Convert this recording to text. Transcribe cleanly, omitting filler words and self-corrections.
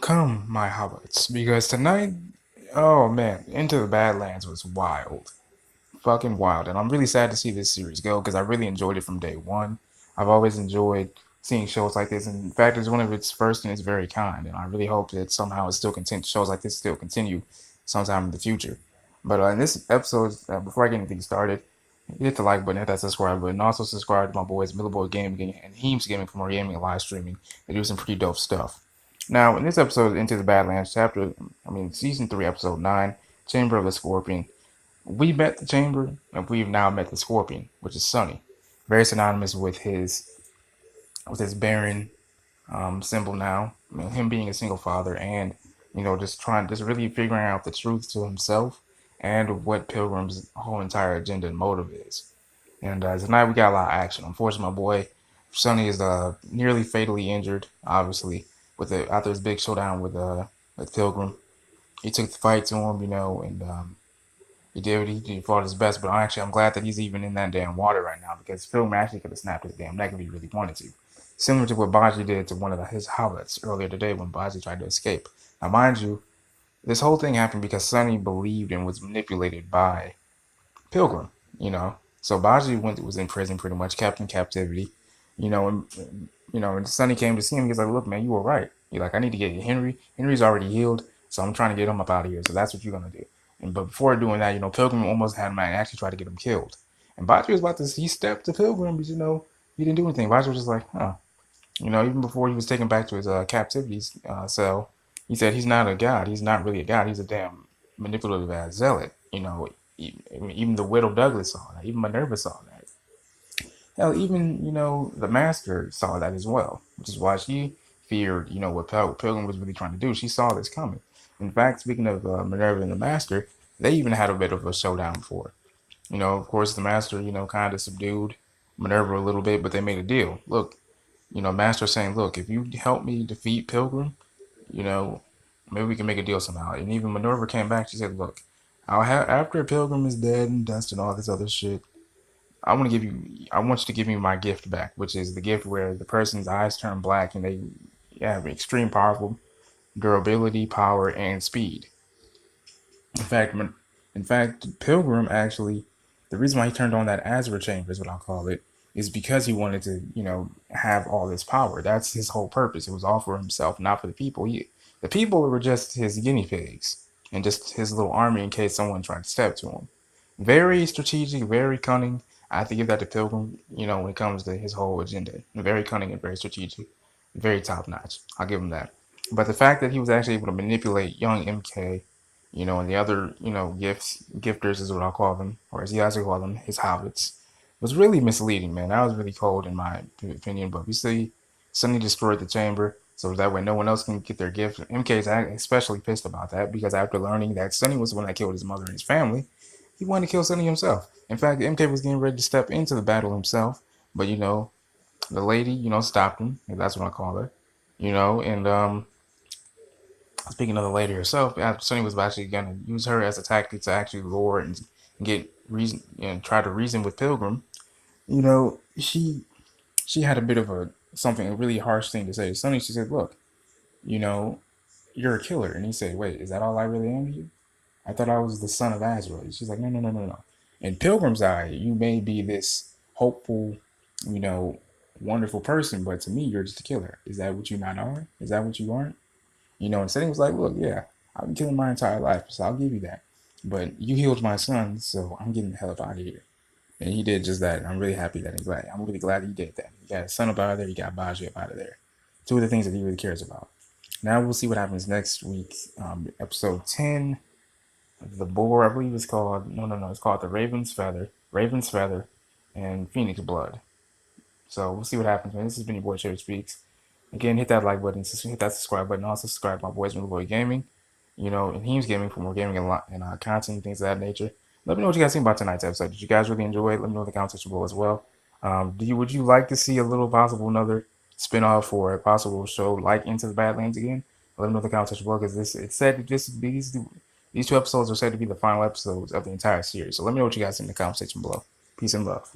Welcome, my hobbits, because tonight, oh man, Into the Badlands was wild. Fucking wild. And I'm really sad to see this series go because I really enjoyed it from day one. I've always enjoyed seeing shows like this. And in fact, it's one of its first and its very kind. And I really hope that somehow it still continue, shows like this still continue sometime in the future. But in this episode, before I get anything started, hit the like button, hit that subscribe button. Also subscribe to my boys Millaboy Gaming and Heemz Gaming for more gaming and live streaming. They do some pretty dope stuff. Now, in this episode, Into the Badlands, season 3, episode 9, Chamber of the Scorpion, we met the Chamber, and we've now met the Scorpion, which is Sunny. Very synonymous with his Baron symbol now. I mean, him being a single father and, just really figuring out the truth to himself and what Pilgrim's whole entire agenda and motive is. And tonight we got a lot of action. Unfortunately, my boy Sonny is nearly fatally injured, obviously, after his big showdown with Pilgrim. He took the fight to him, and he fought his best. But I'm glad that he's even in that damn water right now because Pilgrim actually could have snapped his damn neck if he really wanted to. Similar to what Baji did to one of his hobbits earlier today when Baji tried to escape. Now, mind you, this whole thing happened because Sonny believed and was manipulated by Pilgrim, So Baji was in prison pretty much, kept in captivity, and Sonny came to see him. He's like, "Look, man, you were right. You're like, I need to get Henry. Henry's already healed, so I'm trying to get him up out of here. So that's what you're gonna do." But before doing that, Pilgrim almost had him actually try to get him killed. And Baji was about to, he stepped to Pilgrim, but he didn't do anything. Baji was just like, huh. Even before he was taken back to his captivity cell, he said he's not a god. He's not really a god. He's a damn manipulative ass zealot. Even the widow Douglas saw that. Even Minerva saw that. Hell, even the Master saw that as well, which is why she feared what Pilgrim was really trying to do. She saw this coming. In fact, speaking of Minerva and the Master, they even had a bit of a showdown before. Of course, the Master kind of subdued Minerva a little bit, but they made a deal. Look, Master saying, look, if you help me defeat Pilgrim, you know, maybe we can make a deal somehow. And even Minerva came back. She said, look, after Pilgrim is dead and dust and all this other shit, I want you to give me my gift back, which is the gift where the person's eyes turn black and they have extreme powerful durability, power, and speed. In fact, Pilgrim actually, the reason why he turned on that Azra chamber is what I'll call it, is because he wanted to, have all this power. That's his whole purpose. It was all for himself, not for the people. The people were just his guinea pigs and just his little army in case someone tried to step to him. Very strategic, very cunning. I have to give that to Pilgrim, when it comes to his whole agenda. Very cunning and very strategic. Very top notch. I'll give him that. But the fact that he was actually able to manipulate young MK, and the other, gifters is what I'll call them, or as he likes to call them, his hobbits, was really misleading, man. That was really cold in my opinion. But we see Sunny destroyed the chamber, so that way no one else can get their gift. MK is especially pissed about that because after learning that Sunny was the one that killed his mother and his family, he wanted to kill Sunny himself. In fact, MK was getting ready to step into the battle himself, but the lady, stopped him. That's what I call her. And speaking of the lady herself, Sunny was actually gonna use her as a tactic to actually lure and get reason and try to reason with Pilgrim. She had a bit of a really harsh thing to say to Sunny. She said, "Look, you know, you're a killer," and he said, "Wait, is that all I really am to you? I thought I was the son of Azrael." She's like, "No, no, no, no, no. In Pilgrim's eye, you may be this hopeful, you know, wonderful person, but to me, you're just a killer. Is that what you not are? Is that what you aren't?" And Sunny was like, "Look, yeah, I've been killing my entire life, so I'll give you that. But you healed my son, so I'm getting the hell up out of here." And he did just that. And I'm really happy that I'm really glad he did that. He got his son up out of there. He got Baji up out of there. Two of the things that he really cares about. Now we'll see what happens next week. Episode 10, the boar, I believe it's called. No. It's called the Raven's Feather, and Phoenix Blood. So we'll see what happens, man. This has been your boy Cherry Speaks. Again, hit that like button, hit that subscribe button. Also subscribe to my boys Millaboy Gaming, and Heemz Gaming for more gaming and content and things of that nature. Let me know what you guys think about tonight's episode. Did you guys really enjoy it? Let me know in the comment section below as well. Would you like to see a little possible another spin-off or a possible show like Into the Badlands again? Let me know in the comment section below because it's said that these two episodes are said to be the final episodes of the entire series. So let me know what you guys think in the comment section below. Peace and love.